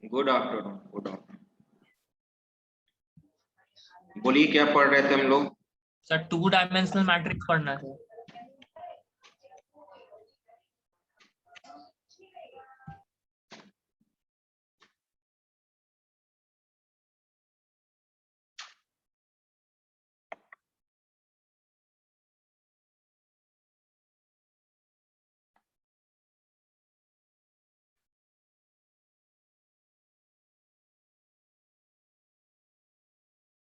Good afternoon. Good afternoon. बोलिए क्या पढ़ रहे थे हम लोग? सर 2 डायमेंशनल मैट्रिक्स पढ़ना है।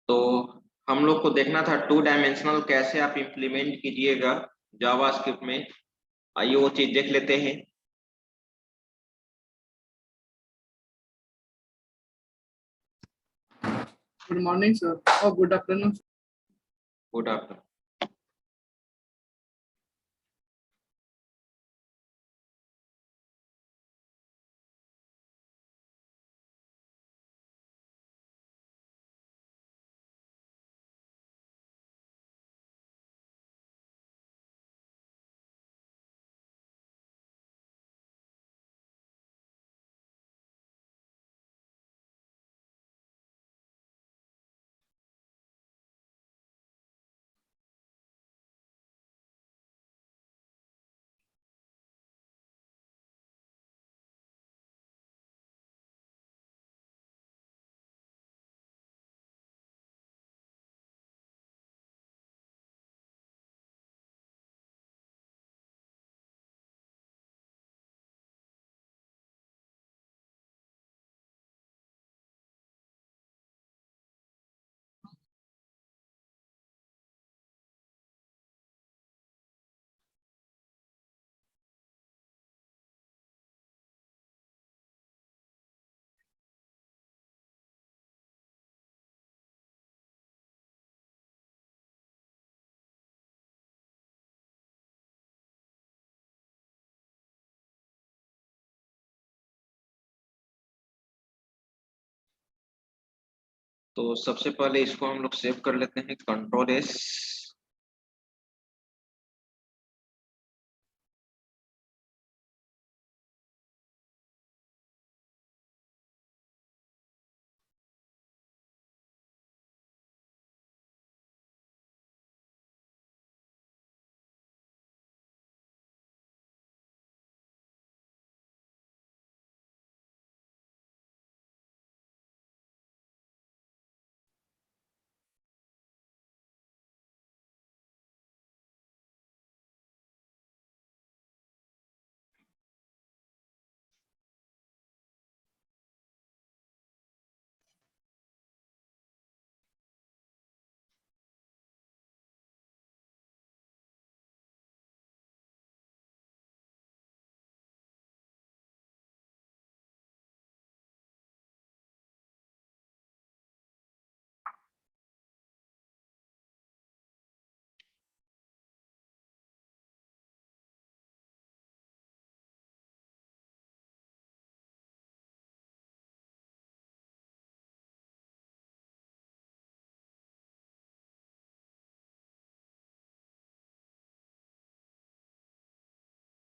तो हम लोग को देखना था 2 डायमेंशनल कैसे आप इम्प्लीमेंट कीजिएगा जावास्क्रिप्ट में। आइए वो चीज देख लेते हैं। Good morning, sir. Oh, good afternoon. Good afternoon. तो सबसे पहले इसको हम लोग सेव कर लेते हैं, control S।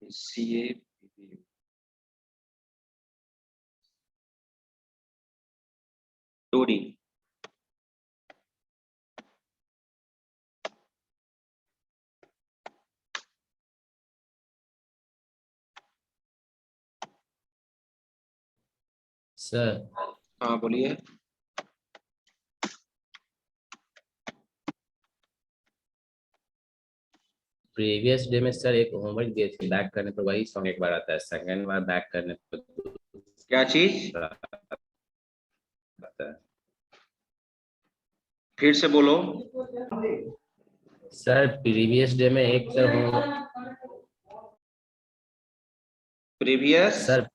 CA 2D। Sir हाँ बोलिए। प्रीवियस डे में सर एक होमवर्क दिए थे, बैक करने पर वही सॉन्ग एक बार आता है, सेकंड बार बैक करने पर क्या चीज? आता है। फिर से बोलो। सर प्रीवियस डे में एक sir homework previous. Sir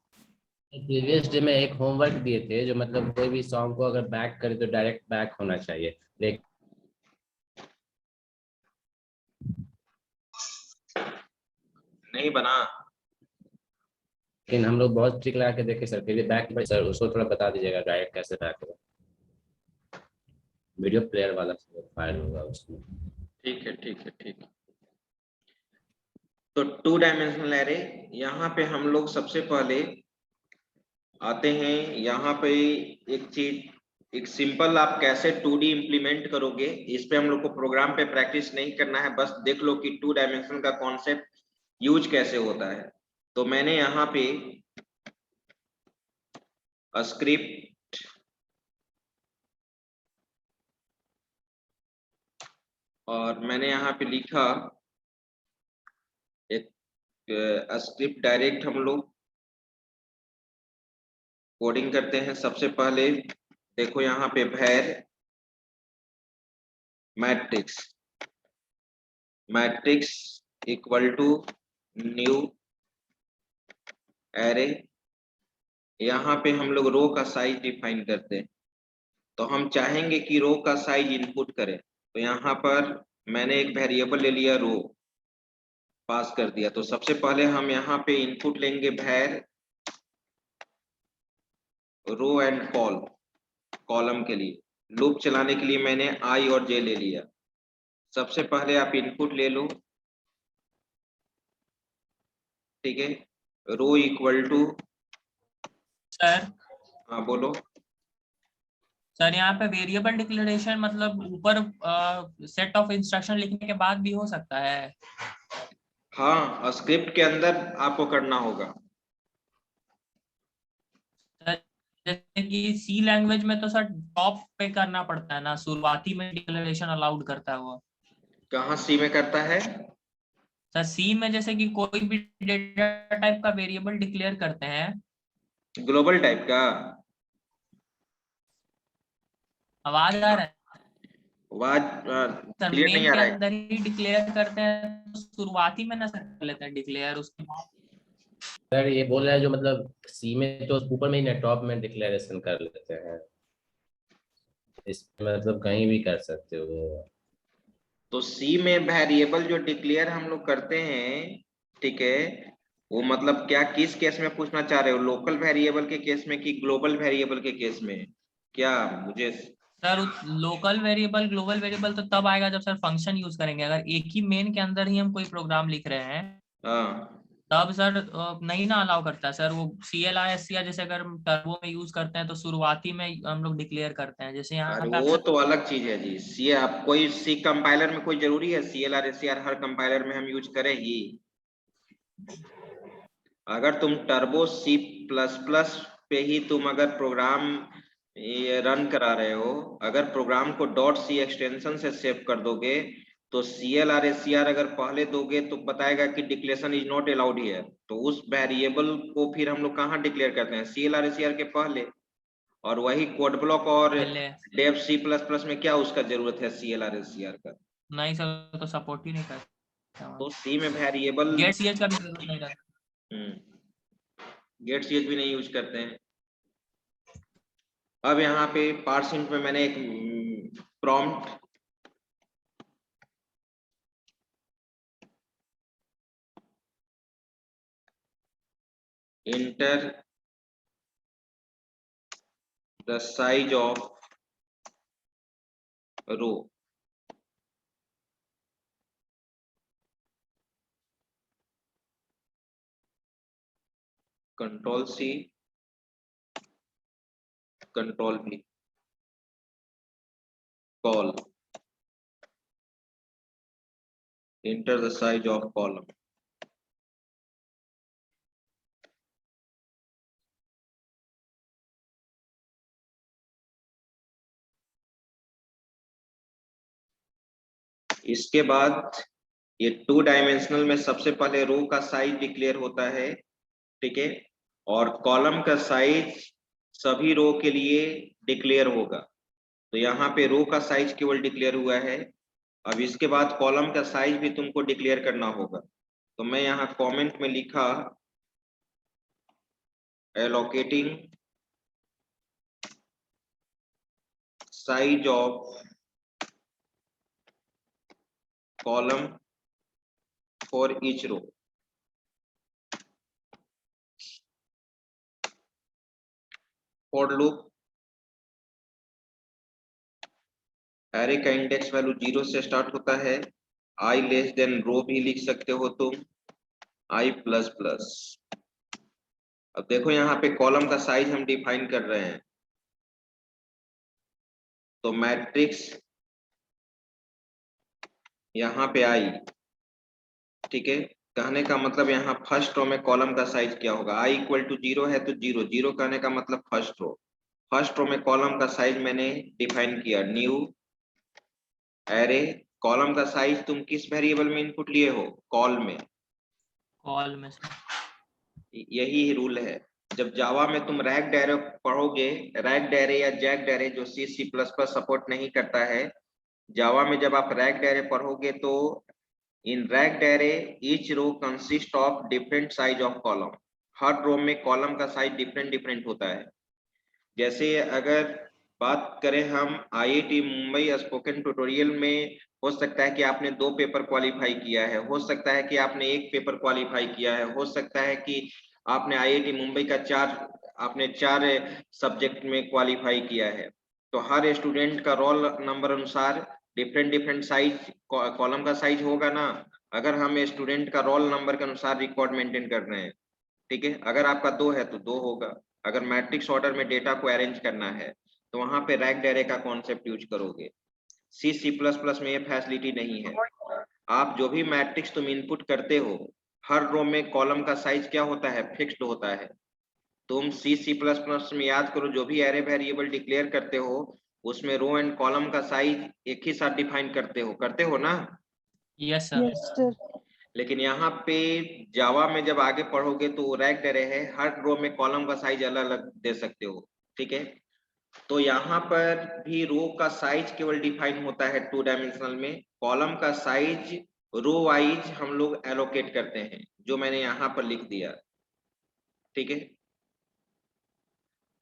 previous day में एक होमवर्क दिए थे, जो मतलब कोई भी सॉन्ग को अगर बैक करे तो डायरेक्ट बैक होना चाहिए, लेकिन नहीं बना। हम लोग बहुत ट्रिक लगा के देखे सर, फिर भी बैक। सर उसको थोड़ा बता दीजिएगा डायरेक्ट कैसे बैक होगा। वीडियो प्लेयर वाला फाइल होगा उसमें। ठीक है ठीक है ठीक है। तो 2 डायमेंशनल एरे, यहाँ पे हम लोग सबसे पहले आते हैं यहाँ पे एक चीज, एक सिंपल आप कैसे 2D इम्प्लीमेंट करोगे, इस पे हम लोग को प्रोग्राम पे प्रैक्टिस नहीं करना है, बस देख लो कि 2 डायमेंशन का कॉन्सेप्ट यूज कैसे होता है। तो मैंने यहाँ पे स्क्रिप्ट और मैंने यहाँ पे लिखा एक स्क्रिप्ट डायरेक्ट हम लोग कोडिंग करते हैं। सबसे पहले देखो यहाँ पे var matrix equal to new array. यहाँ पे हम लोग रो का साइज डिफाइन करते हैं, तो हम चाहेंगे कि रो का साइज इनपुट करें, तो यहाँ पर मैंने एक वेरिएबल ले लिया, रो पास कर दिया। तो सबसे पहले हम यहाँ पे इनपुट लेंगे var रो एंड कॉलम के लिए। लूप चलाने के लिए मैंने i और j ले लिया। सबसे पहले आप इनपुट ले लो, ठीक है, रो इक्वल टू, सर हाँ बोलो। सर यहाँ पे वेरिएबल डिक्लेरेशन मतलब ऊपर सेट ऑफ इंस्ट्रक्शन लिखने के बाद भी हो सकता है? हाँ, स्क्रिप्ट के अंदर आपको करना होगा। जैसे कि सी लैंग्वेज में तो सर टॉप पे करना पड़ता है ना, शुरुआती में डिक्लेरेशन अलाउड करता है वो। कहाँ सी में करता है? सर सी में जैसे कि कोई भी डेटा टाइप का वेरिएबल डिक्लेयर करते हैं, ग्लोबल टाइप का? आवाज आ रहा है आवाज सर? क्लियर नहीं मेन आ के रहा है। अंदर ही डिक्लेयर करते हैं तो शुरुआती में ना सर कर लेते हैं डिक्लेयर, उसके बाद सर ये बोल रहा है जो मतलब सी में तो ऊपर में ही ना टॉप में डिक्लेरेशन कर लेते हैं, इसमें मतलब कहीं भी कर सकते हो। तो सी में वेरिएबल जो डिक्लेयर हम लोग करते हैं, ठीक है, वो मतलब क्या किस केस में पूछना चाह रहे हो, लोकल वेरिएबल के केस में कि ग्लोबल वेरिएबल के केस में? क्या मुझे sir local variable global variable तो तब आएगा जब सर फंक्शन यूज करेंगे। अगर एक ही मेन के अंदर ही हम कोई प्रोग्राम लिख रहे हैं हाँ, तब सर नहीं ना अलाउ करता है सर। वो CLI/SCR जैसे अगर हम टर्बो में यूज करते हैं तो शुरुआती में हम लोग डिक्लेयर करते हैं, जैसे यहाँ अरे पे वो तो अलग चीज है जी। सी आप कोई सी कंपाइलर में कोई जरूरी है CLR/SCR हर कंपाइलर में हम यूज करें ही? अगर तुम टर्बो C++ पे ही तुम अगर प्रोग्राम ये रन करा रहे हो, अगर प्रोग्राम को .c एक्सटेंशन से सेव कर दोगे, तो CLR/SCR अगर पहले दोगे तो बताएगा कि declaration is not allowed here, तो उस वेरिएबल को फिर हम लोग कहाँ डिक्लेयर करते हैं? CLR/SCR के पहले। और वही कोड ब्लॉक और पहले डेव C++ में क्या उसका जरूरत है CLR/SCR का? नहीं सर तो सपोर्ट ही नहीं करता। तो सी में वेरिएबल गेट CH का भी जरूरत नहीं रहता। गेट सी भी नहीं यूज करते हैं। अब यहाँ पे पार्सिंट में मैंने एक prompt enter the size of row, Control C, Control V, call, enter the size of column। इसके बाद ये 2 डायमेंशनल में सबसे पहले रो का साइज डिक्लेयर होता है, ठीक है, और कॉलम का साइज सभी रो के लिए डिक्लेयर होगा। तो यहाँ पे रो का साइज केवल डिक्लेयर हुआ है। अब इसके बाद कॉलम का साइज भी तुमको डिक्लेयर करना होगा। तो मैं यहाँ कमेंट में लिखा allocating size of column for each row. For loop array का इंडेक्स वैल्यू 0 से स्टार्ट होता है। i लेस देन रो भी लिख सकते हो तुम, i++। अब देखो यहाँ पे कॉलम का साइज हम डिफाइन कर रहे हैं, तो मैट्रिक्स यहाँ पे आई, ठीक है। कहने का मतलब यहाँ फर्स्ट रो में कॉलम का साइज क्या होगा, i इक्वल टू 0 है तो 0, 0 कहने का मतलब फर्स्ट रो। फर्स्ट रो में कॉलम का साइज मैंने डिफाइन किया, न्यू एरे। कॉलम का साइज तुम किस वेरिएबल में इनपुट लिए हो, कॉल में, कॉल में सर। यही रूल है। जब जावा में तुम रैग्ड एरे पढ़ोगे, रैग्ड एरे या जैग्ड एरे जो C++ सपोर्ट नहीं करता है, जावा में जब आप रैग्ड एरे पढ़ोगे तो in ragged array each row consist of different size of column. हर रो में कॉलम का साइज डिफरेंट होता है। जैसे अगर बात करें हम IIT मुंबई स्पोकन ट्यूटोरियल में, हो सकता है कि आपने 2 पेपर क्वालिफाई किया है, हो सकता है कि आपने 1 पेपर क्वालिफाई किया है, हो सकता है कि आपने IIT मुंबई का 4 सब्जेक्ट में क्वालिफाई किया है। तो हर स्टूडेंट का रोल नंबर अनुसार डिफरेंट साइज कॉलम का साइज होगा ना। अगर हम स्टूडेंट का रोल नंबर के अनुसार रिकॉर्ड मेंटेन कर रहे हैं, ठीक है। अगर आपका 2 है तो 2 होगा। अगर मैट्रिक्स ऑर्डर में डेटा को अरेंज करना है तो वहां पे रैग्ड एरे का कॉन्सेप्ट यूज करोगे। C++ में ये फैसिलिटी नहीं है। आप जो भी मैट्रिक्स तुम इनपुट करते हो, हर रो में कॉलम का साइज क्या होता है, फिक्स्ड होता है। तुम C++ में याद करो, जो भी एरे वेरिएबल डिक्लेयर करते हो उसमें रो एंड कॉलम का साइज एक ही साथ डिफाइन करते हो ना। Yes sir. लेकिन यहाँ पे जावा में जब आगे पढ़ोगे तो रैग्ड एरे है, हर रो में कॉलम का साइज अलग अलग दे सकते हो, ठीक है। तो यहाँ पर भी रो का साइज केवल डिफाइन होता है 2 डायमेंशनल में। कॉलम का साइज रो वाइज हम लोग एलोकेट करते हैं, जो मैंने यहाँ पर लिख दिया, ठीक है।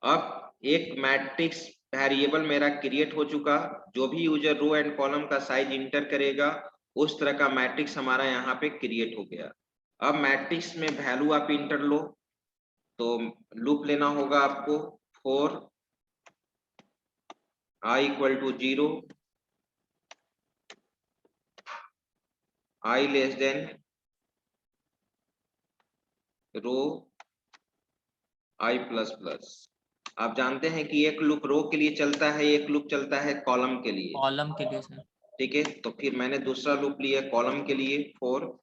अब एक मैट्रिक्स वेरिएबल मेरा क्रिएट हो चुका। जो भी यूजर रो एंड कॉलम का साइज इंटर करेगा उस तरह का मैट्रिक्स हमारा यहाँ पे क्रिएट हो गया। अब मैट्रिक्स में वैल्यू आप इंटर लो, तो लूप लेना होगा आपको, for i equal to 0, i less than row i plus plus. आप जानते हैं कि एक लूप रो के लिए चलता है, एक लूप चलता है कॉलम के लिए, कॉलम के लिए सर। ठीक है। तो फिर मैंने दूसरा लूप लिया कॉलम के लिए, फॉर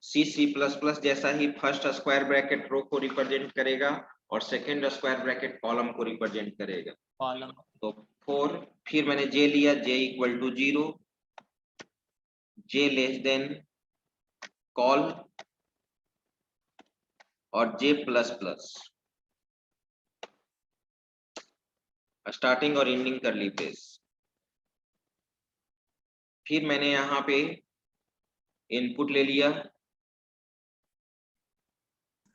C++ जैसा ही फर्स्ट स्क्वायर ब्रैकेट रो को रिप्रेजेंट करेगा और सेकेंड स्क्वायर ब्रैकेट कॉलम को रिप्रेजेंट करेगा। कॉलम। तो फॉर, फिर मैंने j लिया, j equal to 0, j less than col और j प्लस प्लस, स्टार्टिंग और एंडिंग कर ली पेज। फिर मैंने यहाँ पे इनपुट ले लिया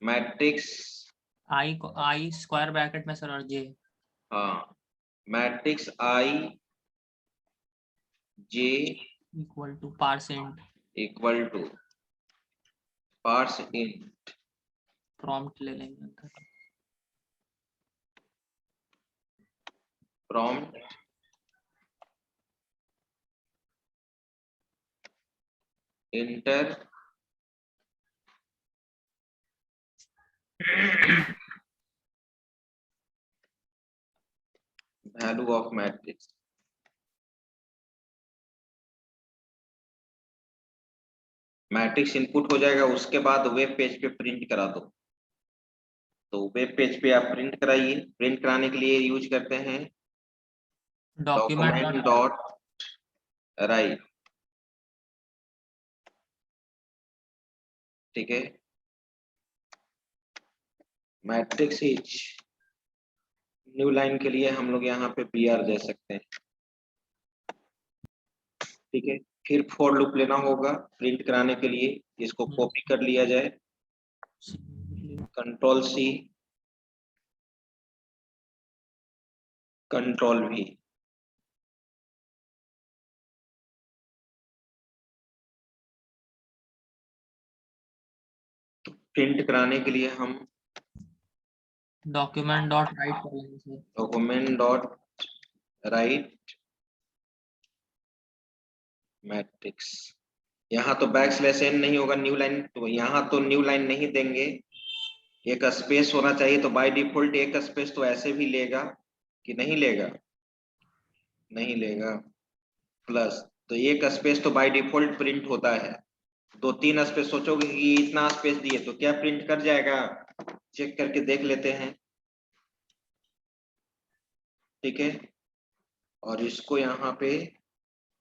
मैट्रिक्स, आई स्क्वायर ब्रैकेट में सर, और जे। हाँ, matrix i j equal to percent, equal to parseInt, prompt ले लेंगे अंदर। Prompt enter value of matrix. Matrix input हो जाएगा, उसके बाद वेब पेज पे प्रिंट करा दो। तो वेब पेज पे आप प्रिंट कराइए। प्रिंट कराने के लिए यूज करते हैं डॉक्यूमेंट डॉट राइट, ठीक है। मैट्रिक्स इच न्यू लाइन के लिए हम लोग यहाँ पे br दे सकते हैं, ठीक है। फिर फॉर लूप लेना होगा प्रिंट कराने के लिए। इसको कॉपी कर लिया जाए, control C control V, print कराने के लिए हम डॉक्यूमेंट डॉट राइट कर लेंगे sir. Document dot right matrix. यहाँ तो बैकस्लैश n नहीं होगा, न्यू लाइन, तो यहाँ तो न्यू लाइन नहीं देंगे, एक स्पेस होना चाहिए, तो बाय डिफॉल्ट एक स्पेस तो ऐसे भी लेगा कि नहीं लेगा, नहीं लेगा, प्लस, तो एक स्पेस तो बाय डिफॉल्ट प्रिंट होता है। दो तीन स्पेस सोचोगे कि इतना स्पेस दिए तो क्या प्रिंट कर जाएगा, चेक करके देख लेते हैं। ठीक है, और इसको यहाँ पे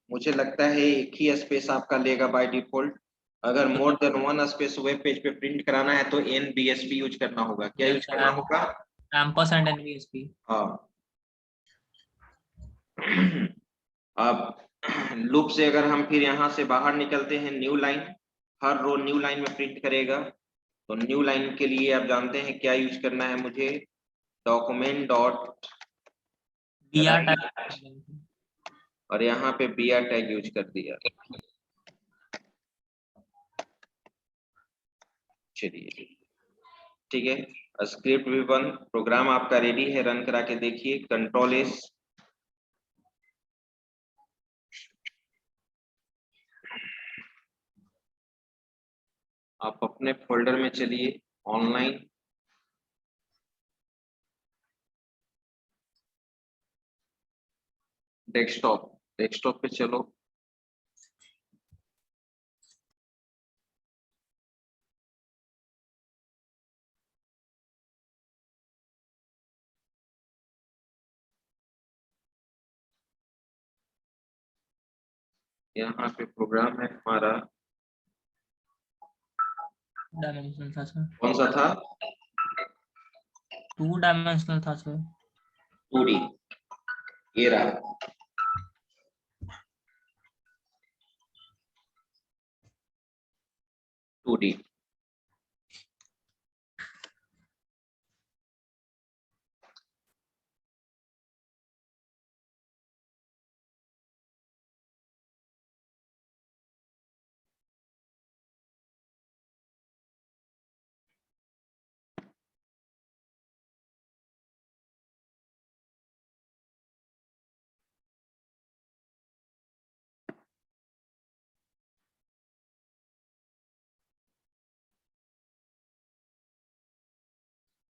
मुझे लगता है एक ही स्पेस आपका लेगा बाय डिफॉल्ट। अगर more than one space web page पे प्रिंट कराना है तो NBSP यूज करना होगा। क्या यूज करना होगा? Ampersand NVSP। हाँ। अब लूप से अगर हम फिर यहाँ से बाहर निकलते हैं, न्यू लाइन, हर रो न्यू लाइन में प्रिंट करेगा। तो न्यू लाइन के लिए आप जानते हैं क्या यूज करना है मुझे, डॉक्यूमेंट डॉट BR और यहाँ पे BR टैग यूज कर दिया। चलिए ठीक है, स्क्रिप्ट भी बंद, प्रोग्राम आपका रेडी है, रन करा के देखिए। Ctrl+S, आप अपने फोल्डर में चलिए, ऑनलाइन, डेस्कटॉप, डेस्कटॉप पे चलो। यहाँ पे प्रोग्राम है हमारा, डायमेंशनल था सर, कौन सा था? 2 डायमेंशनल था सर। 2D, ये रहा। Two D.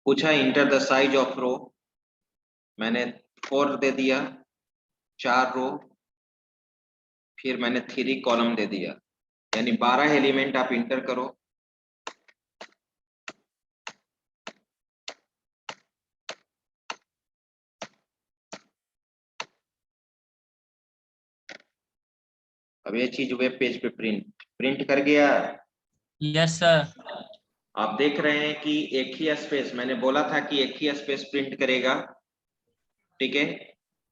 पूछा enter the size of row, मैंने 4 दे दिया, 4 रो, फिर मैंने 3 कॉलम दे दिया, यानी 12 एलिमेंट आप इंटर करो। अब ये चीज वेब पेज पे प्रिंट कर गया। Yes sir. आप देख रहे हैं कि एक ही स्पेस, मैंने बोला था कि एक ही स्पेस प्रिंट करेगा। ठीक है,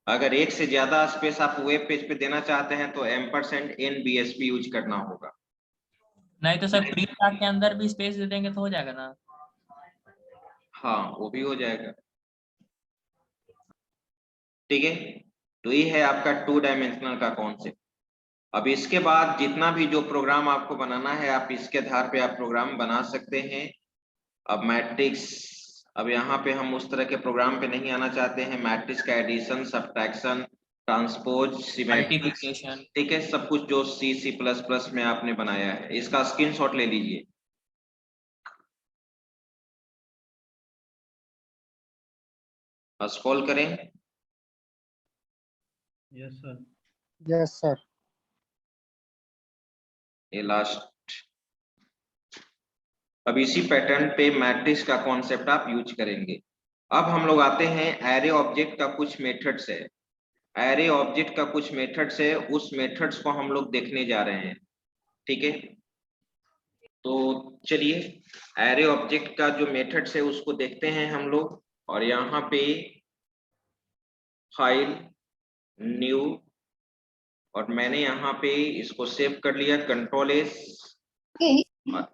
अगर एक से ज्यादा स्पेस आप वेब पेज पे देना चाहते हैं तो %NBSP यूज करना होगा। नहीं तो सर प्रिंट टैग के अंदर भी स्पेस दे देंगे तो हो जाएगा ना? हाँ, वो भी हो जाएगा। ठीक है, तो ये है आपका 2 डायमेंशनल का कॉन्सेप्ट। अब इसके बाद जितना भी जो प्रोग्राम आपको बनाना है, आप इसके आधार पे आप प्रोग्राम बना सकते हैं। अब मैट्रिक्स, अब यहाँ पे हम उस तरह के प्रोग्राम पे नहीं आना चाहते हैं। मैट्रिक्स का एडिशन, सब्ट्रैक्शन, ट्रांसपोज, सिमेट्रिक्स, मल्टीप्लिकेशन। ठीक है, सब कुछ जो C++ में आपने बनाया है, इसका स्क्रीनशॉट ले लीजिए। स्क्रॉल करें। Yes sir. Yes sir. ये लास्ट। अब इसी पैटर्न पे मैट्रिक्स का कॉन्सेप्ट आप यूज करेंगे। अब हम लोग आते हैं एरे ऑब्जेक्ट का कुछ मेथड्स है। एरे ऑब्जेक्ट का कुछ मेथड्स है, उस मेथड्स को हम लोग देखने जा रहे हैं। ठीक है, तो चलिए एरे ऑब्जेक्ट का जो मेथड्स है उसको देखते हैं हम लोग। और यहाँ पे फाइल, न्यू, और मैंने यहाँ पे इसको सेव कर लिया, Ctrl+S।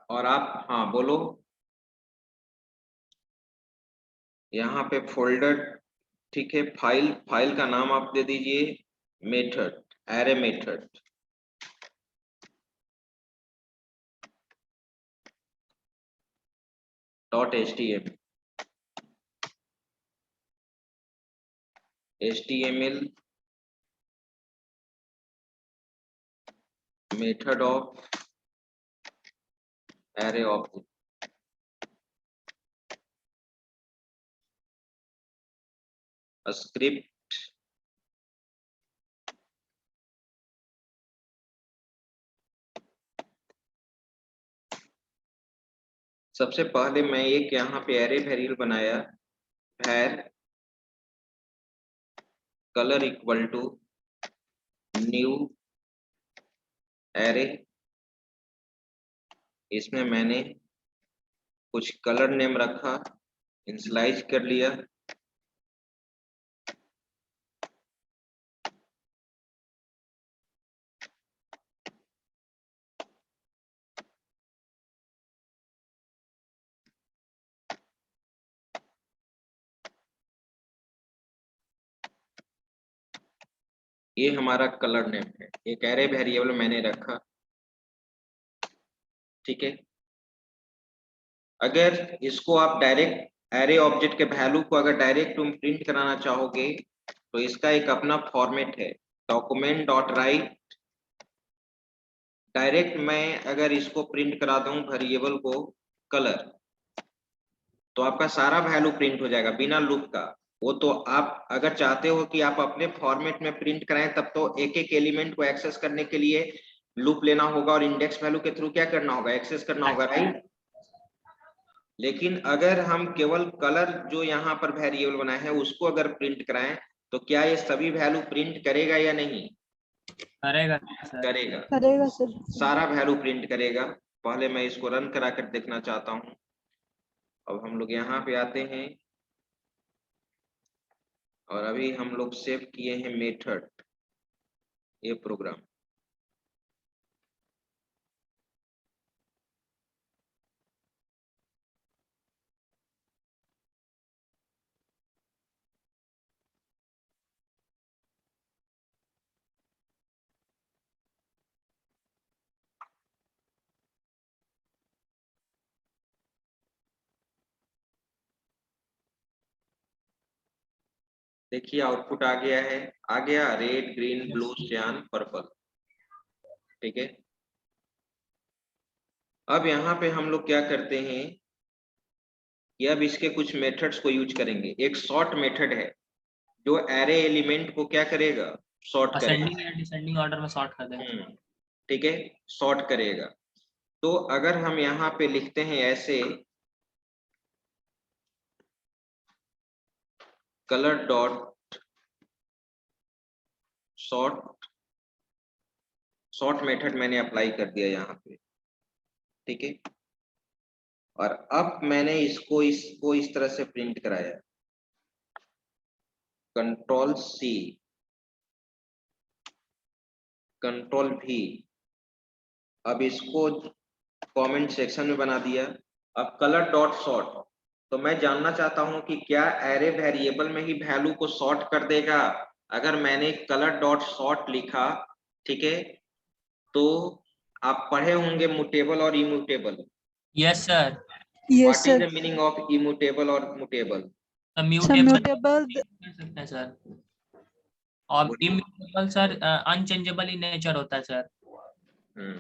और आप, हाँ बोलो, यहाँ पे फोल्डर, ठीक है, फाइल का नाम आप दे दीजिए method, array method. HTML method of array object. Script सबसे पहले मैं एक यहाँ पे एरे वेरिएबल बनाया, var color equal to new array. इसमें मैंने कुछ कलर नेम रखा, इनिशियलाइज कर लिया। ये हमारा कलर नेम है, एक एरे वेरिएबल मैंने रखा, ठीक है। अगर इसको आप डायरेक्ट एरे ऑब्जेक्ट के वैल्यू को अगर डायरेक्ट तुम प्रिंट कराना चाहोगे तो इसका एक अपना फॉर्मेट है, डॉक्यूमेंट डॉट राइट। डायरेक्ट मैं अगर इसको प्रिंट करा दूं वेरिएबल को कलर, तो आपका सारा वैल्यू प्रिंट हो जाएगा बिना लूप का। वो तो आप अगर चाहते हो कि आप अपने फॉर्मेट में प्रिंट कराएं तब तो एक एक एलिमेंट को एक्सेस करने के लिए लूप लेना होगा और इंडेक्स वैल्यू के थ्रू क्या करना होगा, एक्सेस करना होगा, राइट। लेकिन अगर हम केवल कलर जो यहाँ पर वेरिएबल बना है उसको अगर प्रिंट कराएं तो क्या ये सभी वैल्यू प्रिंट करेगा या नहीं करेगा सर। करेगा, करेगा सर। सारा वैल्यू प्रिंट करेगा। पहले मैं इसको रन करा कर देखना चाहता हूँ। अब हम लोग यहाँ पे आते हैं और अभी हम लोग सेव किए हैं मेथड, ये प्रोग्राम। देखिए आउटपुट आ गया है, आ गया रेड ग्रीन ब्लू सियान पर्पल, ठीक है। अब यहाँ पे हम लोग क्या करते हैं कि अब इसके कुछ मेथड्स को यूज करेंगे। एक सॉर्ट मेथड है जो एरे एलिमेंट को क्या करेगा, सॉर्ट करेगा, असेंडिंग या डिसेंडिंग ऑर्डर में सॉर्ट कर देगा। ठीक है, सॉर्ट करेगा। तो अगर हम यहाँ पे लिखते हैं ऐसे colour dot sort, sort method मैंने अप्लाई कर दिया यहाँ पे, ठीक है। और अब मैंने इसको इस तरह से प्रिंट कराया, कंट्रोल सी कंट्रोल भी। अब इसको कमेंट सेक्शन में बना दिया। अब कलर डॉट सॉर्ट, तो मैं जानना चाहता हूं कि क्या एरे वेरिएबल में ही वैल्यू को सॉर्ट कर देगा अगर मैंने कलर डॉट सॉर्ट लिखा, ठीक है। तो आप पढ़े होंगे म्यूटेबल और immutable. Yes sir. What yes is sir. The meaning of immutable और म्यूटेबल? म्यूटेबल म्यूटेबल कर सकते हैं सर, और immutable sir unchangeable in nature होता है सर। हम्म,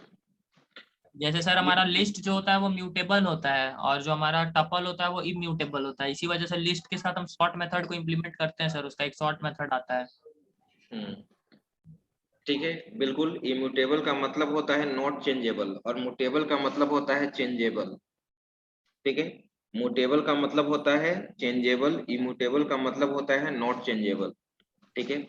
जैसे सर हमारा लिस्ट जो होता है वो म्यूटेबल होता है और जो हमारा टपल होता है वो इम्यूटेबल होता है। इसी वजह से लिस्ट के साथ हम सॉर्ट मेथड को इम्प्लीमेंट करते हैं सर, उसका एक सॉर्ट मेथड आता है। ठीक है, बिल्कुल। इम्यूटेबल का मतलब होता है नॉट चेंजेबल और म्यूटेबल का मतलब होता है चेंजेबल, ठीक है। म्यूटेबल का मतलब होता है चेंजेबल, इम्यूटेबल का मतलब होता है नॉट चेंजेबल, ठीक है।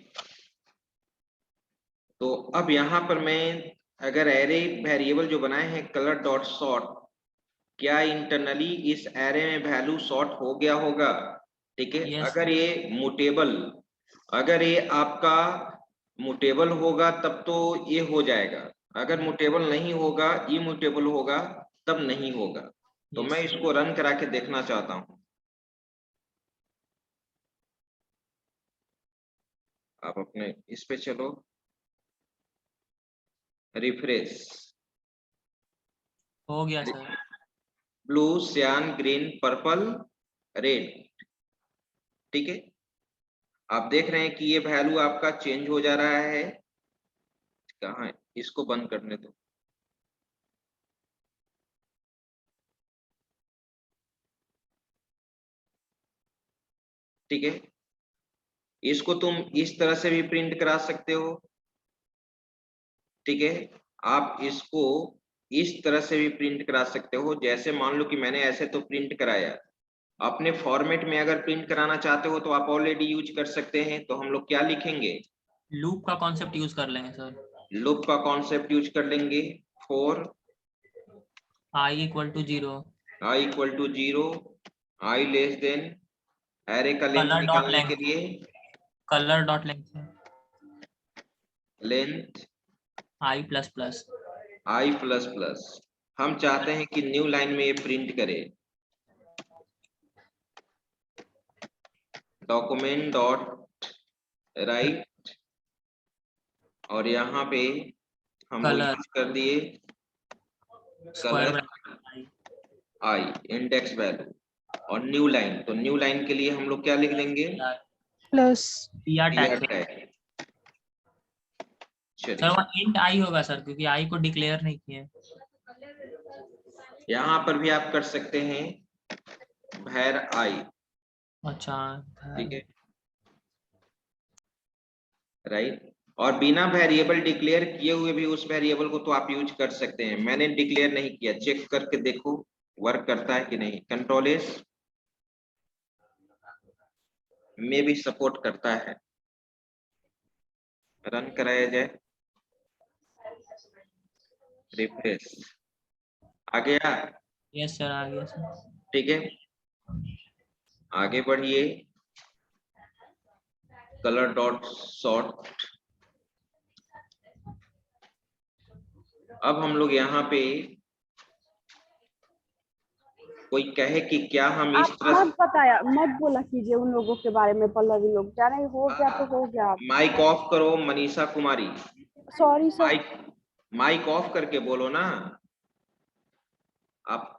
तो अब यहाँ पर मैं अगर एरे वेरिएबल जो बनाए हैं कलर डॉट सॉर्ट, क्या इंटरनली इस एरे में वैल्यू सॉर्ट हो गया होगा, ठीक है। Yes, अगर ये म्यूटेबल, अगर ये आपका म्यूटेबल होगा तब तो ये हो जाएगा, अगर म्यूटेबल नहीं होगा, इम्यूटेबल होगा, तब नहीं होगा। तो yes. मैं इसको रन करा के देखना चाहता हूँ। आप अपने इस पे चलो, रिफ्रेश, हो गया सर। ब्लू सियान ग्रीन पर्पल रेड, ठीक है। आप देख रहे हैं कि ये वैल्यू आपका चेंज हो जा रहा है। कहाँ है? इसको बंद करने दो, ठीक है। इसको तुम इस तरह से भी प्रिंट करा सकते हो, ठीक है। आप इसको इस तरह से भी प्रिंट करा सकते हो, जैसे मान लो कि मैंने ऐसे तो प्रिंट कराया, अपने फॉर्मेट में अगर प्रिंट कराना चाहते हो तो आप ऑलरेडी यूज कर सकते हैं। तो हम लोग क्या लिखेंगे, लूप का कॉन्सेप्ट यूज कर लेंगे सर। लूप का कॉन्सेप्ट यूज कर लेंगे। For i equal to 0, i equal to 0, i less than, array का लेंथ कलर डॉट निकालने के लेंथ, लिए colour dot length length i plus plus. i plus plus. हम चाहते हैं कि न्यू लाइन में ये प्रिंट करे, डॉक्यूमेंट डॉट राइट, और यहाँ पे हम लोग कलर यूज कर दिए square colour bracket I index value, और न्यू लाइन, तो न्यू लाइन के लिए हम लोग क्या लिख देंगे, प्लस या clear टैग। tag। सर चलिए वहाँ इंट आई होगा सर, क्योंकि आई को डिक्लेयर नहीं किए। यहाँ पर भी आप कर सकते हैं var i, अच्छा ठीक है, राइट। और बिना वेरिएबल डिक्लेयर किए हुए भी उस वेरिएबल को तो आप यूज कर सकते हैं। मैंने डिक्लेयर नहीं किया, चेक करके देखो वर्क करता है कि नहीं। कंट्रोल एस में भी सपोर्ट करता है, रन कराया जाए, रिफ्रेश, आ गया, यस सर, आ गया सर। ठीक है। आगे बढ़िए, कलर डॉट सॉर्ट। अब हम लोग यहाँ पे कोई कहे कि क्या हम इस आप तरह मत बताया, मत बोला कीजिए उन लोगों के बारे में, पल्लवी लोग जाने हो गया तो हो गया। माइक ऑफ करो Manisha Kumari, sorry sir. Mic mic off करके बोलो ना आप।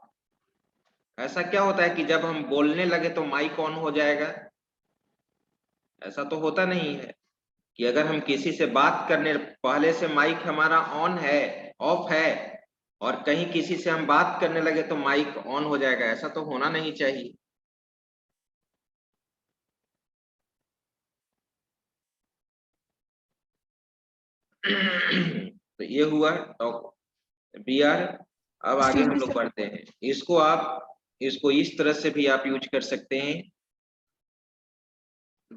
ऐसा क्या होता है कि जब हम बोलने लगे तो माइक ऑन हो जाएगा, ऐसा तो होता नहीं है कि अगर हम किसी से बात करने पहले से माइक हमारा ऑन है, ऑफ है, और कहीं किसी से हम बात करने लगे तो माइक ऑन हो जाएगा, ऐसा तो होना नहीं चाहिए। तो ये हुआ बी आर। अब आगे हम लोग बढ़ते हैं, इसको इस तरह से भी आप यूज कर सकते हैं।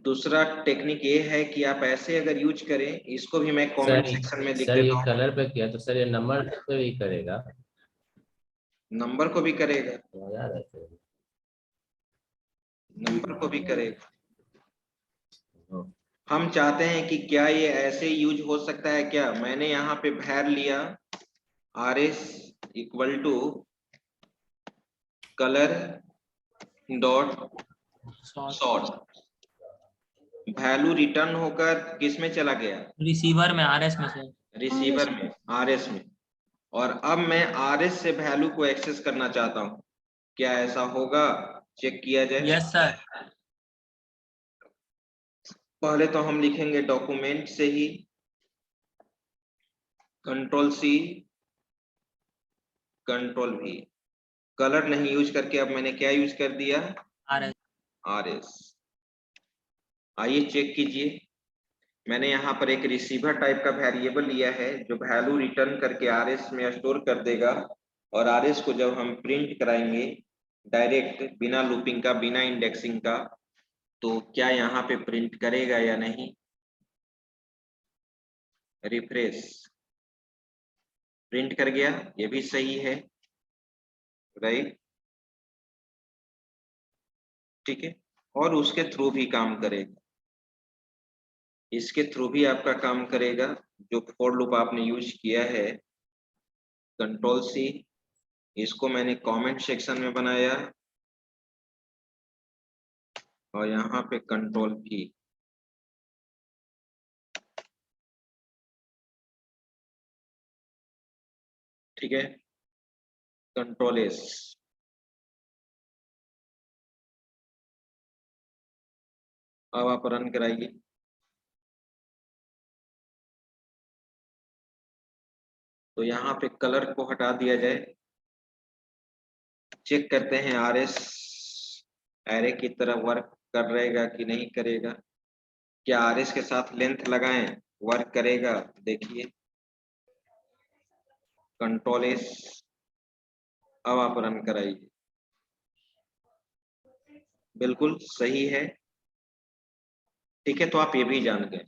दूसरा टेक्निक ये है कि आप ऐसे अगर यूज करें, इसको भी मैं कमेंट सेक्शन में लिख सर ये देता हूँ। कलर पे किया तो सर ये नंबर पे भी करेगा, नंबर को भी करेगा, याद है सर। नंबर को भी करेगा। हम चाहते हैं कि क्या ये ऐसे यूज हो सकता है क्या। मैंने यहाँ पे भैर लिया, R S equal to colour dot sort, value return होकर किस में चला गया, रिसीवर में, आरएस में सर। रिसीवर में, आरएस में। और अब मैं आरएस से वैल्यू को एक्सेस करना चाहता हूँ, क्या ऐसा होगा, चेक किया जाए। Yes sir. पहले तो हम लिखेंगे डॉक्यूमेंट से ही, control C, control V, colour नहीं यूज करके अब मैंने क्या यूज कर दिया, आरएस। आरएस। आइए चेक कीजिए, मैंने यहाँ पर एक रिसीवर टाइप का वेरिएबल लिया है जो वैल्यू रिटर्न करके आरएस में स्टोर कर देगा, और आरएस को जब हम प्रिंट कराएंगे डायरेक्ट, बिना लूपिंग का, बिना इंडेक्सिंग का, तो क्या यहाँ पे प्रिंट करेगा या नहीं। रिफ्रेश, प्रिंट कर गया, ये भी सही है, राइट, ठीक है। और उसके थ्रू भी काम करेगा, इसके थ्रू भी आपका काम करेगा। जो फॉर लूप आपने यूज किया है, कंट्रोल सी, इसको मैंने कमेंट सेक्शन में बनाया, और यहाँ पे कंट्रोल भी, ठीक है, कंट्रोल एस। अब आप रन कराइए, तो यहाँ पे कलर को हटा दिया जाए। चेक करते हैं आरएस एरे की तरह वर्क कर रहेगा कि नहीं करेगा। क्या RS के साथ लेंथ लगाएं, वर्क करेगा? देखिए कंट्रोल एस, अब आप रन कराइए। बिल्कुल सही है। ठीक है, तो आप ये भी जान गए।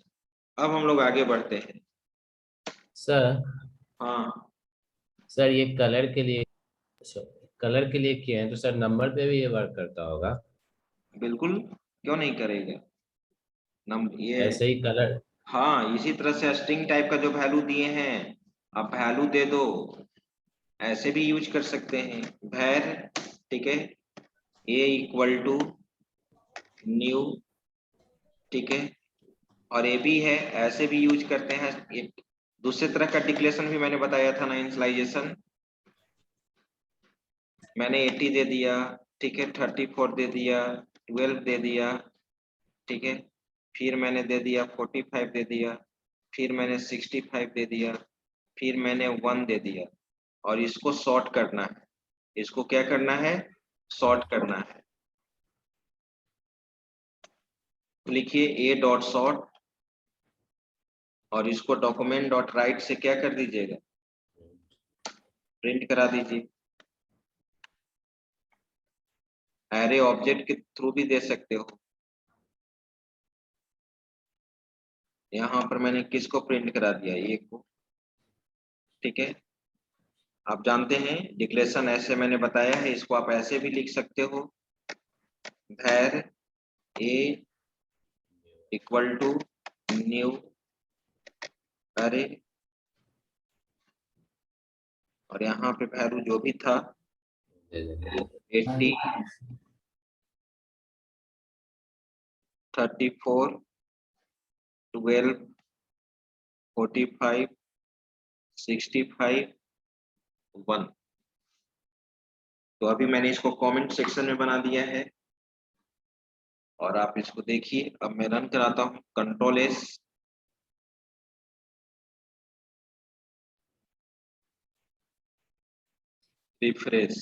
अब हम लोग आगे बढ़ते हैं। सर हाँ सर ये कलर के लिए किए हैं, तो सर नंबर पे भी ये वर्क करता होगा? बिल्कुल, क्यों नहीं करेगा। ये ऐसे ही कलर। हाँ, इसी तरह से स्ट्रिंग टाइप का जो वैल्यू दिए हैं, आप वैल्यू दे दो, ऐसे भी यूज कर सकते हैं। भैर, ठीक है, ए इक्वल टू न्यू, ठीक है, और ए भी है, ऐसे भी यूज करते हैं। एक दूसरे तरह का डिक्लेरेशन भी मैंने बताया था ना, इनिशियलाइजेशन। मैंने 80 दे दिया, ठीक है, 34 दे दिया, 12 दे दिया, ठीक है, फिर मैंने दे दिया 45 दे दिया, फिर मैंने 65 दे दिया, फिर मैंने 1 दे दिया, और इसको सॉर्ट करना है। इसको क्या करना है? सॉर्ट करना है। तो लिखिए ए डॉट सॉर्ट, और इसको डॉक्यूमेंट डॉट राइट से क्या कर दीजिएगा, प्रिंट करा दीजिए। एरे ऑब्जेक्ट के थ्रू भी दे सकते हो। यहाँ पर मैंने किसको प्रिंट करा दिया, ये को, ठीक है। आप जानते हैं डिक्लेरेशन ऐसे मैंने बताया है, इसको आप ऐसे भी लिख सकते हो, भैर ए इक्वल टू न्यू अरे, और यहाँ पे वैल्यू जो भी था 80 34 12 45 65 1। तो अभी मैंने इसको कमेंट सेक्शन में बना दिया है, और आप इसको देखिए। अब मैं रन कराता हूँ, कंट्रोल एस, रिफ्रेश,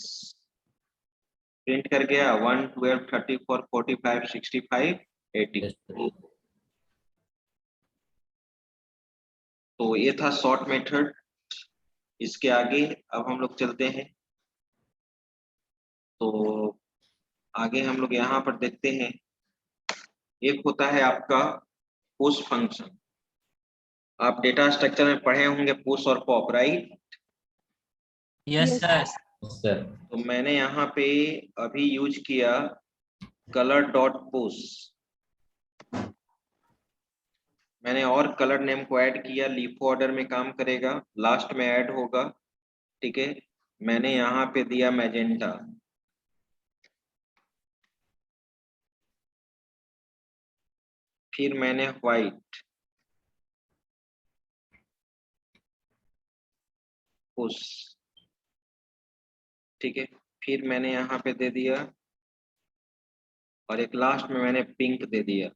प्रिंट कर गया 1 12 34 45 65 80। तो ये था शॉर्ट मेथड। इसके आगे अब हम लोग चलते हैं। तो आगे हम लोग यहाँ पर देखते हैं, एक होता है आपका पुश फंक्शन। आप डेटा स्ट्रक्चर में पढ़े होंगे पुश और pop, right? Yes Yes. Sir. Sir तो मैंने यहाँ पे अभी यूज किया कलर डॉट पुश। मैंने और कलर नेम को ऐड किया, लीफो ऑर्डर में काम करेगा, लास्ट में ऐड होगा, ठीक है। मैंने यहाँ पे दिया मैजेंटा, फिर मैंने व्हाइट पुश, ठीक है, फिर मैंने यहाँ पे दे दिया, और एक लास्ट में मैंने पिंक दे दिया।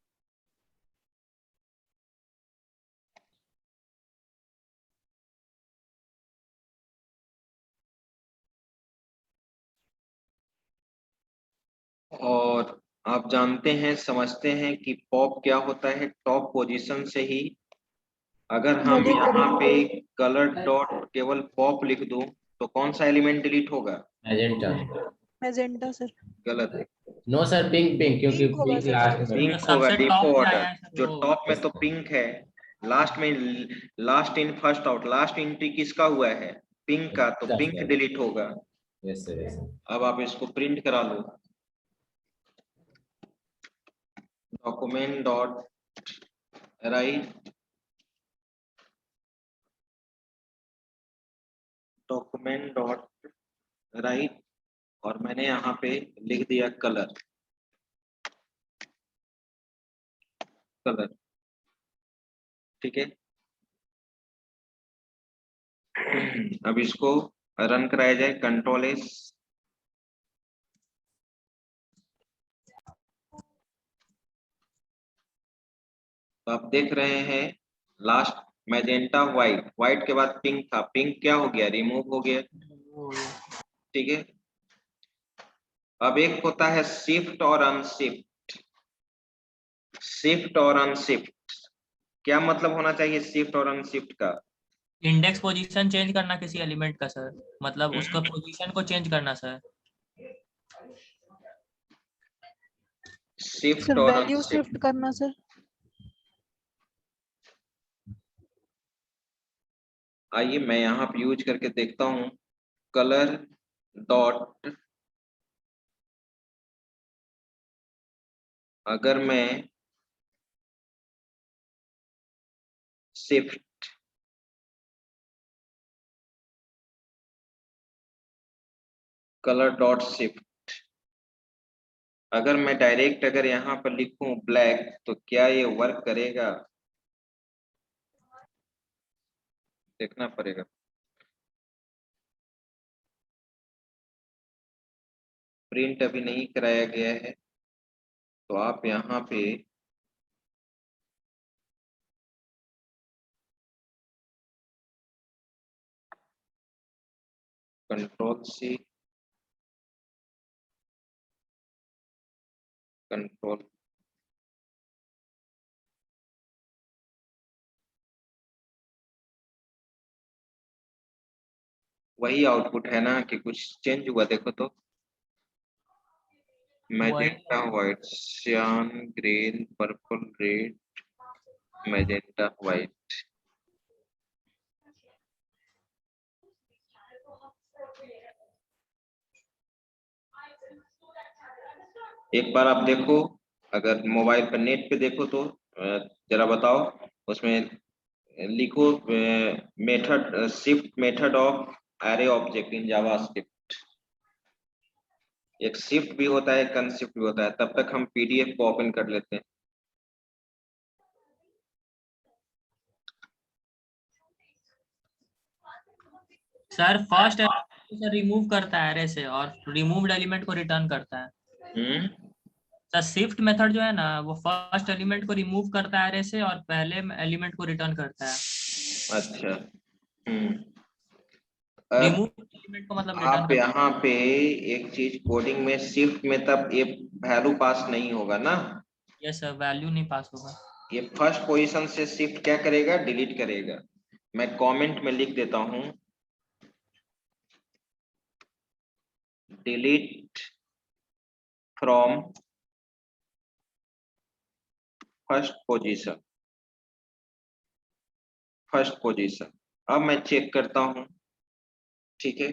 और आप जानते हैं, समझते हैं कि पॉप क्या होता है। टॉप पोजीशन से ही अगर हम Delete यहाँ करेंगे। पे कलर डॉट केवल पॉप लिख दूं तो कौन सा एलिमेंट डिलीट होगा? मैजेंटा। Magenta sir. गलत है, नो सर, पिंक पिंक, क्योंकि पिंक होगा पिंक सर, लास्ट में। पिंक होगा, सबसे डिफो टॉप पे ऑर्डर। आया है सर जो वो। टॉप में तो पिंक है, लास्ट में last in first out, last entry किसका हुआ है? पिंक का, तो पिंक डिलीट होगा। Yes sir, yes sir. अब आप इसको प्रिंट करा लो, document dot write, document dot write, और मैंने यहाँ पे लिख दिया कलर, कलर, ठीक है। अब इसको रन कराया जाए, कंट्रोल एस। तो आप देख रहे हैं लास्ट मैजेंटा व्हाइट, व्हाइट के बाद पिंक था, पिंक क्या हो गया? रिमूव हो गया, ठीक है। अब एक होता है शिफ्ट और अनशिफ्ट। शिफ्ट और अनशिफ्ट, क्या मतलब होना चाहिए शिफ्ट और अनशिफ्ट का? इंडेक्स पोजीशन चेंज करना किसी एलिमेंट का सर, मतलब उसका पोजीशन को चेंज करना सर। शिफ्ट सर और वैल्यू अनशिफ्ट, शिफ्ट करना सर। आइए मैं यहाँ पे यूज करके देखता हूँ। कलर डॉट, अगर मैं शिफ्ट कलर डॉट शिफ्ट, अगर मैं डायरेक्ट अगर यहाँ पर लिखूं ब्लैक, तो क्या ये वर्क करेगा? देखना पड़ेगा। प्रिंट अभी नहीं कराया गया है, तो आप यहाँ पे कंट्रोल सी, कंट्रोल वही आउटपुट है ना कि कुछ चेंज हुआ? देखो तो, मैजेंटा व्हाइट, सियान green purple red magenta white. एक बार आप देखो, अगर मोबाइल पर नेट पे देखो तो जरा बताओ, उसमें लिखो method shift method of array object in JavaScript. एक शिफ्ट भी होता है, एक अनशिफ्ट भी होता है। तब तक हम पीडीएफ को ओपन कर लेते हैं। सर फर्स्ट एलिमेंट रिमूव करता है एरे से और रिमूव्ड एलिमेंट को रिटर्न करता है। सर शिफ्ट मेथड जो है ना, वो फर्स्ट एलिमेंट को रिमूव करता है एरे से और पहले एलिमेंट को रिटर्न करता है। अच्छा। रिमूव अब एलिमेंट को मतलब रिटर्न आप करता यहाँ पे एक चीज कोडिंग में शिफ्ट में तब ये वैल्यू पास नहीं होगा ना, है। यस सर, वैल्यू नहीं पास होगा। ये फर्स्ट पोजीशन से शिफ्ट क्या करेगा? डिलीट करेगा। मैं कमेंट में लिख देता हूं, delete from first position, first position. अब मैं चेक करता हूं, ठीक है,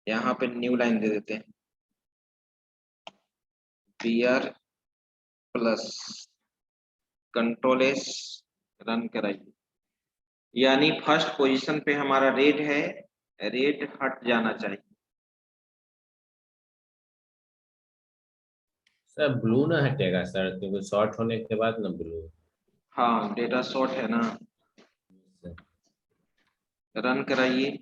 यहाँ पे न्यू लाइन दे देते हैं, br plus control S, run कराइए। यानी फर्स्ट पोजीशन पे हमारा रेड है, रेड हट जाना चाहिए। सर ब्लू ना हटेगा सर, क्योंकि शॉर्ट होने के बाद ना ब्लू। हाँ, डेटा शॉर्ट है ना, रन कराइए।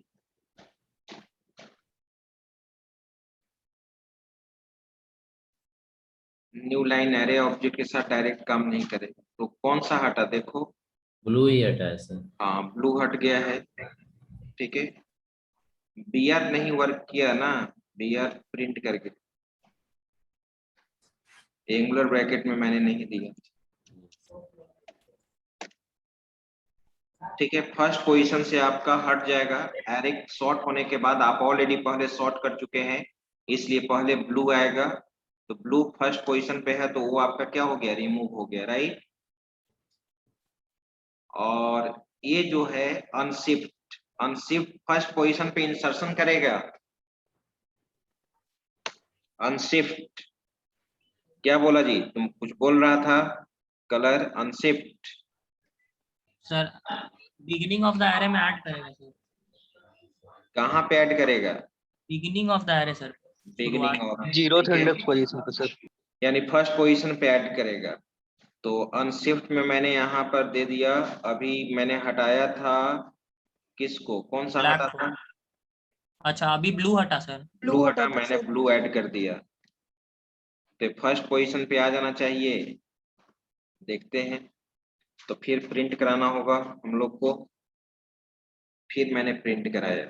न्यू लाइन एरे ऑब्जेक्ट के साथ डायरेक्ट काम नहीं करेगा। तो कौन सा हटा? देखो, ब्लू ही हटा है सर। हाँ ब्लू हट गया है, ठीक है। br नहीं वर्क किया ना, br प्रिंट करके एंगुलर ब्रैकेट में मैंने नहीं दिया, ठीक है। फर्स्ट पोजीशन से आपका हट जाएगा। एरे शॉर्ट होने के बाद आप ऑलरेडी पहले शॉर्ट कर चुके हैं, इसलिए पहले ब्लू आएगा। तो ब्लू फर्स्ट पोजीशन पे है, तो वो आपका क्या हो गया? रिमूव हो गया, राइट। और ये जो है अनशिफ्ट, अनशिफ्ट फर्स्ट पोजीशन पे इंसर्शन करेगा। अनशिफ्ट क्या बोला जी? तुम कुछ बोल रहा था। Colour unshift sir beginning of the array में ऐड करेगा सर। कहाँ पे ऐड करेगा? Beginning of the array sir, beginning of, zeroth index position पे सर। यानी फर्स्ट पोजीशन पे ऐड करेगा। तो अनशिफ्ट में मैंने यहाँ पर दे दिया। अभी मैंने हटाया था किसको? कौन सा ब्लैक हटा को। था? अच्छा अभी ब्लू हटा सर। ब्लू हटा, हटा था मैंने सर। ब्लू ऐड कर दिया। तो फर्स्ट पोजीशन पे आ जाना चाहिए। देखते हैं, तो फिर प्रिंट कराना होगा हम लोग को। फिर मैंने प्रिंट कराया,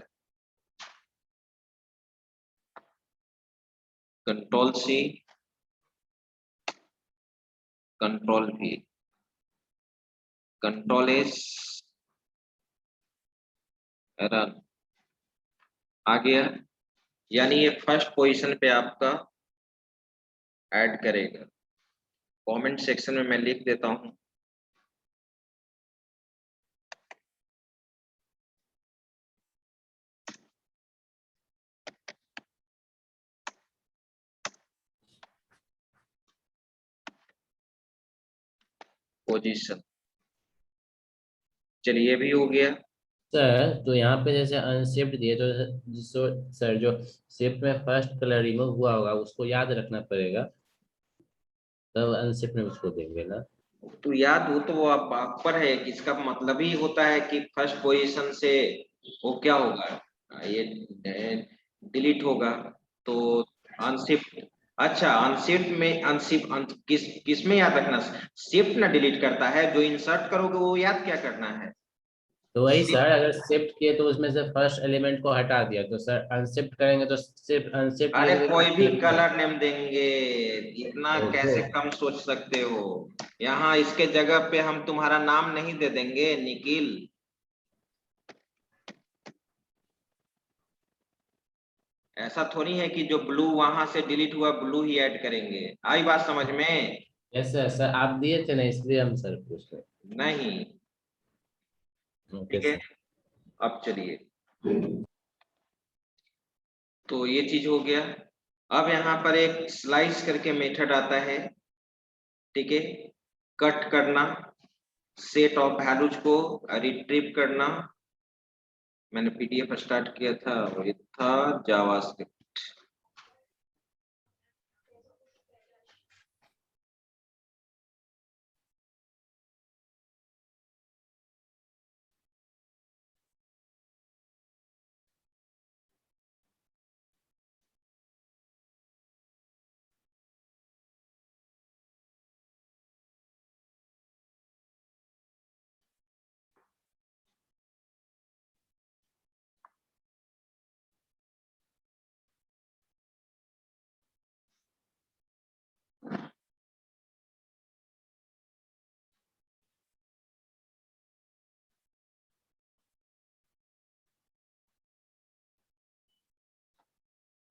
control C, control V, control S, run, आ गया। यानी ये फर्स्ट पोजीशन पे आपका ऐड करेगा। कमेंट सेक्शन में मैं लिख देता हूं। पोजीशन, चलिए भी हो गया। सर तो यहाँ पे जैसे अनशिफ्ट दिए तो सर जो शिफ्ट में फर्स्ट कलर रिमूव हुआ होगा उसको याद रखना पड़ेगा, तब अनशिफ्ट में उसको देंगे ना। तो याद हो तो वो आप पर है कि इसका मतलब ही होता है कि फर्स्ट पोजीशन से वो क्या होगा, ये डिलीट होगा। तो अनशिफ्ट, अच्छा अनशिफ्ट में अनशिफ्ट किस में याद रखना, शिफ्ट ना डिलीट करता है, जो इंसर्ट करोगे वो याद क्या करना है। तो वही सर, अगर शिफ्ट किए तो उसमें से फर्स्ट एलिमेंट को हटा दिया, तो सर अनशिफ्ट करेंगे तो सिर्फ अनशिफ्ट अरे लिख कोई भी देंगे। कलर नेम देंगे, इतना ओके। कैसे कम सोच सकते हो। यहाँ इसके जगह पे हम तुम्हारा नाम नहीं दे देंगे निखिल। ऐसा थोड़ी है कि जो ब्लू वहां से डिलीट हुआ ब्लू ही ऐड करेंगे। आई बात समझ में? यस सर, आप दिए थे ना इसलिए हम सर पूछ रहे नहीं, हैं। ओके ठीक है। सर। अब चलिए, तो ये चीज हो गया। अब यहाँ पर एक स्लाइस करके मेथड आता है, ठीक है। कट करना, सेट ऑफ वैल्यूज को रिट्रीव करना। मैंने पीडीएफ स्टार्ट किया था, वो था जावास्क्रिप्ट।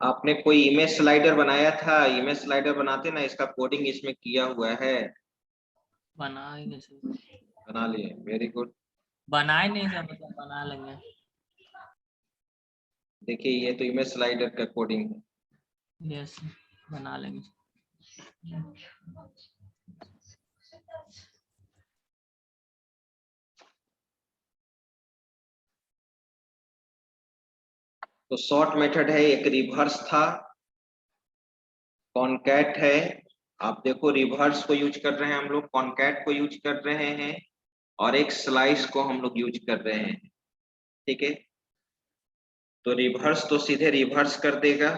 आपने कोई इमेज स्लाइडर बनाया था, इमेज स्लाइडर बनाते ना, इसका कोडिंग इसमें किया हुआ है। बनाएंगे सर। बना लिए, वेरी गुड। बनाए नहीं सर, मतलब बना लेंगे। देखिए ये तो इमेज स्लाइडर का कोडिंग है। यस, बना लेंगे। तो शॉर्ट मेथड है, एक रिवर्स था, कॉनकैट है। आप देखो रिवर्स को यूज कर रहे हैं हम लोग, कॉनकैट को यूज कर रहे हैं, और एक स्लाइस को हम लोग यूज कर रहे हैं, ठीक है। तो रिवर्स तो सीधे रिवर्स कर देगा।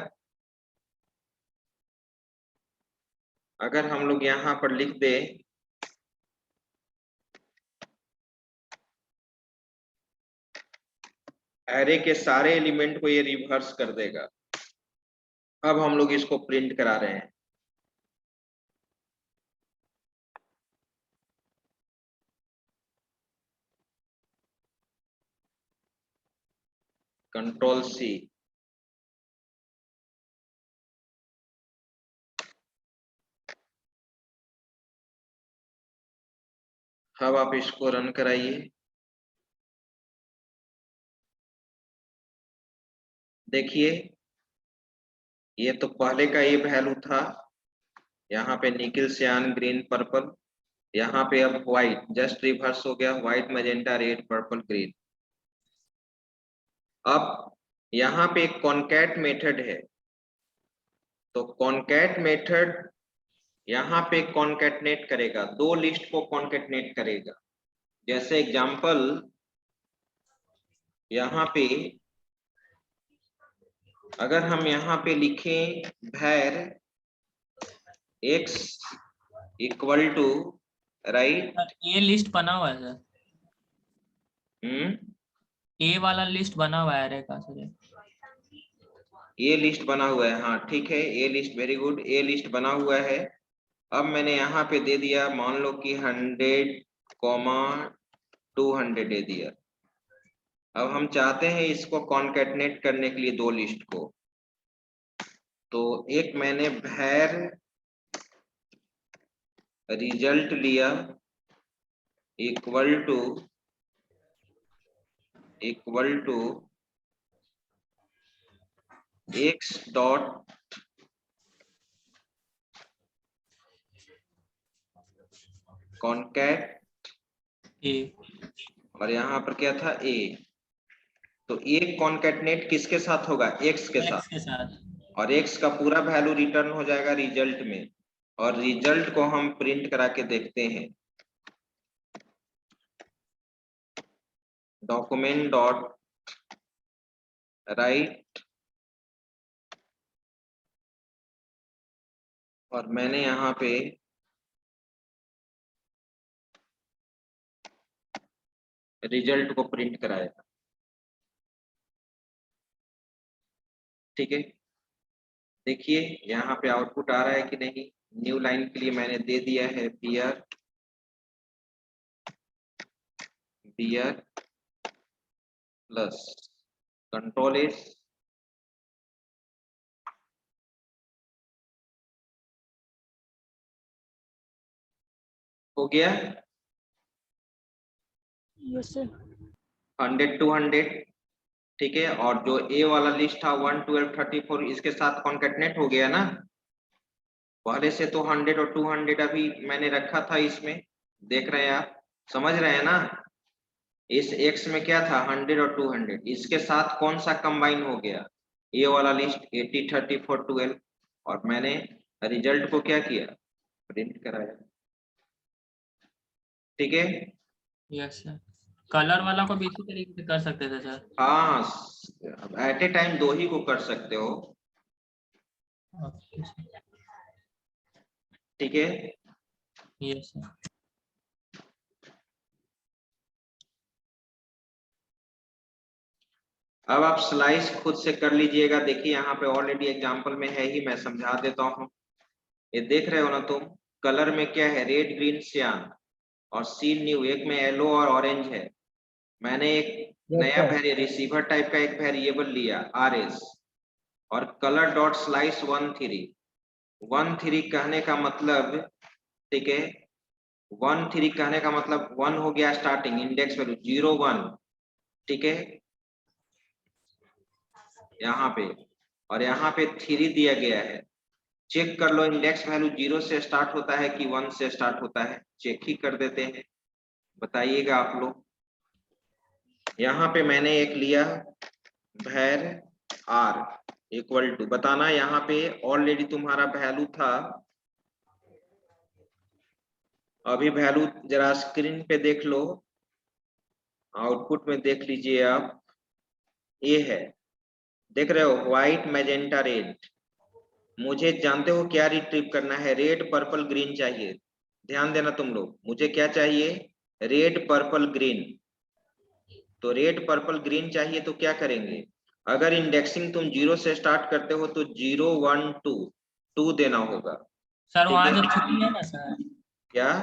अगर हम लोग यहाँ पर लिख दे एरे के सारे एलिमेंट को ये रिवर्स कर देगा। अब हम लोग इसको प्रिंट करा रहे हैं। कंट्रोल C, अब आप इसको रन कराइए। देखिए ये तो पहले का ये वैल्यू था, यहाँ पे निकिल सियान ग्रीन पर्पल, यहाँ पे अब व्हाइट, जस्ट रिवर्स हो गया, white magenta red purple green. अब यहाँ पे एक कॉनकैट मेथड है, तो कॉनकैट मेथड यहाँ पे कॉन्कैटनेट करेगा, दो लिस्ट को कॉन्कैटनेट करेगा। जैसे एग्जांपल यहाँ पे अगर हम यहाँ पे लिखें var x equal to right, ये लिस्ट बना हुआ है सर, ए वाला लिस्ट बना हुआ है अरे का सर। ये लिस्ट बना हुआ है, हाँ ठीक है, ए लिस्ट, वेरी गुड, ए लिस्ट बना हुआ है। अब मैंने यहाँ पे दे दिया, मान लो कि 100,200 दे दिया। अब हम चाहते हैं इसको कॉन्केटनेट करने के लिए दो लिस्ट को। तो एक मैंने भैर रिजल्ट लिया equal to x dot concat A, और यहाँ पर क्या था a। तो एक कॉन्कैटनेट किसके साथ होगा? x के एक्स साथ, के साथ। और x का पूरा वैल्यू रिटर्न हो जाएगा रिजल्ट में, और रिजल्ट को हम प्रिंट करा के देखते हैं। डॉक्यूमेंट डॉट राइट, और मैंने यहाँ पे रिजल्ट को प्रिंट कराया। ठीक है, देखिए यहाँ पे आउटपुट आ रहा है कि नहीं। न्यू लाइन के लिए मैंने दे दिया है बियर प्लस कंट्रोल एस, हो गया। Yes sir. 100-200, ठीक है। और जो ए वाला लिस्ट था 1 12 34 इसके साथ कॉन्केटनेट हो गया ना। पहले से तो 100 और 200 अभी मैंने रखा था इसमें, देख रहे हैं आप, समझ रहे हैं ना। इस x में क्या था 100 और 200, इसके साथ कौन सा कंबाइन हो गया? ए वाला लिस्ट 80 34 12, और मैंने रिजल्ट को क्या किया? प्रिंट कराया। ठीक है, यस सर। कलर वाला को भी इसी तरीके से कर सकते थे सर। हाँ, एट ए टाइम दो ही को कर सकते हो। Okay sir. ठीक है, यस सर। अब आप स्लाइस खुद से कर लीजिएगा। देखिए यहाँ पे ऑलरेडी एग्जांपल में है ही, मैं समझा देता हूँ। ये देख रहे हो ना तुम, कलर में क्या है? रेड ग्रीन सियान और सीन न्यू, एक में येलो और ऑरेंज है। मैंने एक नया रिसीवर टाइप का एक वेरिएबल लिया RS, और कलर डॉट स्लाइस 1 3 कहने का मतलब, ठीक है, 1 3 कहने का मतलब 1 हो गया स्टार्टिंग इंडेक्स वैल्यू 0 1, ठीक है यहाँ पे, और यहाँ पे 3 दिया गया है। चेक कर लो इंडेक्स वैल्यू 0 से स्टार्ट होता है कि 1 से स्टार्ट होता है, चेक ही कर देते हैं, बताइएगा आप लोग। यहाँ पे मैंने एक लिया भैर r इक्वल टू, बताना यहाँ पे ऑलरेडी तुम्हारा वैल्यू था, अभी वैल्यू जरा स्क्रीन पे देख लो, आउटपुट में देख लीजिए आप, ये है, देख रहे हो, व्हाइट मैजेंटा रेड। मुझे जानते हो क्या रिट्रीव करना है? रेड पर्पल ग्रीन चाहिए। ध्यान देना तुम लोग, मुझे क्या चाहिए? Red purple green. तो रेड पर्पल ग्रीन चाहिए तो क्या करेंगे? अगर इंडेक्सिंग तुम 0 से स्टार्ट करते हो तो 0 1 2 2 देना होगा सर वहाँ जो 3 है ना सर, क्या?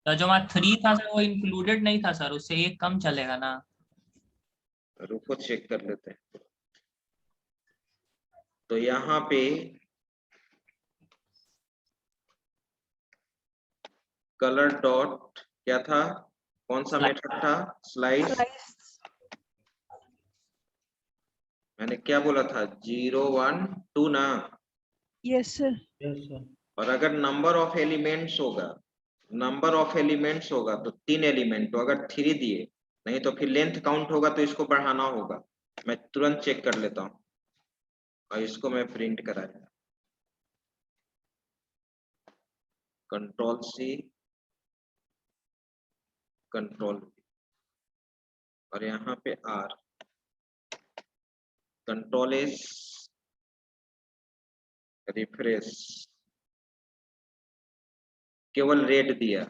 तो जो वहाँ 3 था सर वो इंक्लूडेड नहीं था सर, उससे एक कम चलेगा ना? रुको चेक कर लेते हैं। तो यहाँ पे कलर डॉट क्या था, कौन सा मेथड था? स्लाइस। मैंने क्या बोला था? 0 1 2 ना। Yes sir. और अगर नंबर ऑफ एलिमेंट्स होगा, नंबर ऑफ एलिमेंट्स होगा तो 3 एलिमेंट, तो अगर 3 दिए, नहीं तो फिर लेंथ काउंट होगा तो इसको बढ़ाना होगा। मैं तुरंत चेक कर लेता हूँ और इसको मैं प्रिंट कराया, कंट्रोल C कंट्रोल V, और यहाँ पे R, कंट्रोल S, रिफ्रेश, केवल रेड दिया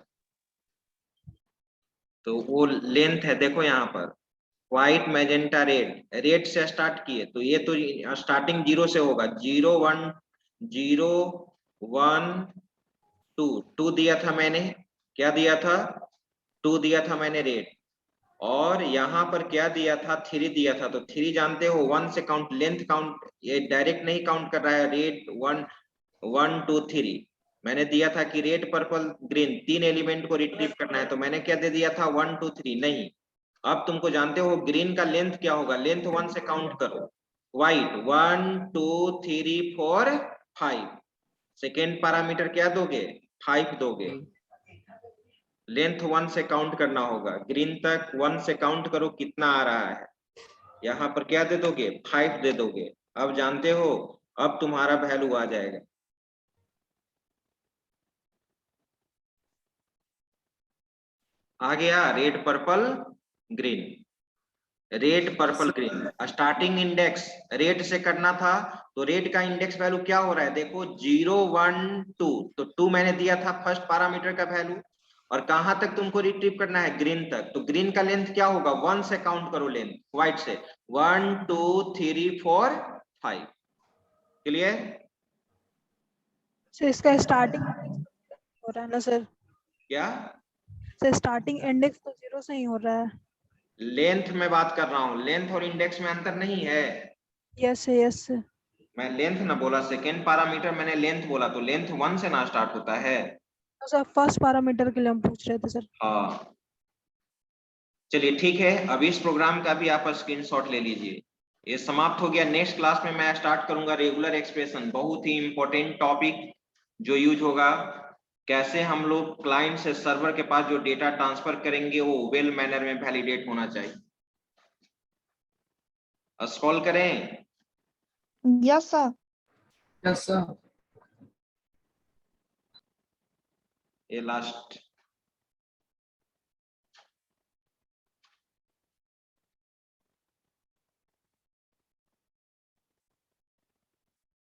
तो वो लेंथ है, देखो यहाँ पर व्हाइट मैजेंटा रेड, रेड से स्टार्ट किए तो ये तो स्टार्टिंग 0 से होगा, 0 1 0 1 टू दिया था मैंने, क्या दिया था, 2 दिया था मैंने रेट, और यहाँ पर क्या दिया था, 3 दिया था। तो 3 जानते हो 1 से काउंट, लेंथ काउंट, ये डायरेक्ट नहीं काउंट कर रहा है, रेट 1 1 2 3। मैंने दिया था कि रेड पर्पल ग्रीन 3 एलिमेंट को रिट्रीव करना है, तो मैंने क्या दे दिया था 1 2 3 नहीं। अब तुमको जानते हो ग्रीन का लेंथ क्या होगा, लेंथ 1 से काउंट करो। व्हाइट 1 2 3 4 5, सेकेंड पैरामीटर क्या दोगे, 5 दोगे। लेंथ 1 से काउंट करना होगा, ग्रीन तक 1 से काउंट करो कितना आ रहा है, यहाँ पर क्या दे दोगे, 5 दे दोगे। अब जानते हो, अब तुम्हारा वैल्यू आ जाएगा। आ गया red purple green, red purple green. Starting index red से करना था, तो रेड का इंडेक्स वैल्यू क्या हो रहा है, देखो 0 1 2, तो 2 मैंने दिया था फर्स्ट पैरामीटर का वैल्यू, और कहां तक तुमको रिट्रीव करना है, ग्रीन तक। तो ग्रीन का लेंथ क्या होगा, 1 से काउंट करो लेंथ, व्हाइट से 1 2 3 4 5। क्लियर? सर इसका स्टार्टिंग हो रहा है ना सर, क्या सर स्टार्टिंग इंडेक्स तो 0 से ही हो रहा है। लेंथ में बात कर रहा हूँ, लेंथ और इंडेक्स में अंतर नहीं है। Yes yes. मैं लेंथ ना बोला, सेकेंड पैरामीटर मैंने लेंथ बोला, तो लेंथ 1 से ना स्टार्ट होता है। तो सर फर्स्ट पैरामीटर के लिए हम पूछ रहे थे सर। हाँ चलिए ठीक है, अब इस प्रोग्राम का भी आप स्क्रीनशॉट ले लीजिए। ये समाप्त हो गया। नेक्स्ट क्लास में मैं स्टार्ट करूंगा रेगुलर एक्सप्रेशन, बहुत ही इंपॉर्टेंट टॉपिक जो यूज होगा, कैसे हम लोग क्लाइंट से सर्वर के पास जो डेटा ट्रांसफर करेंगे वो वेल मैनर में वैलिडेट होना चाहिए। स्क्रॉल करें। Yes sir. Yes, sir. ये लास्ट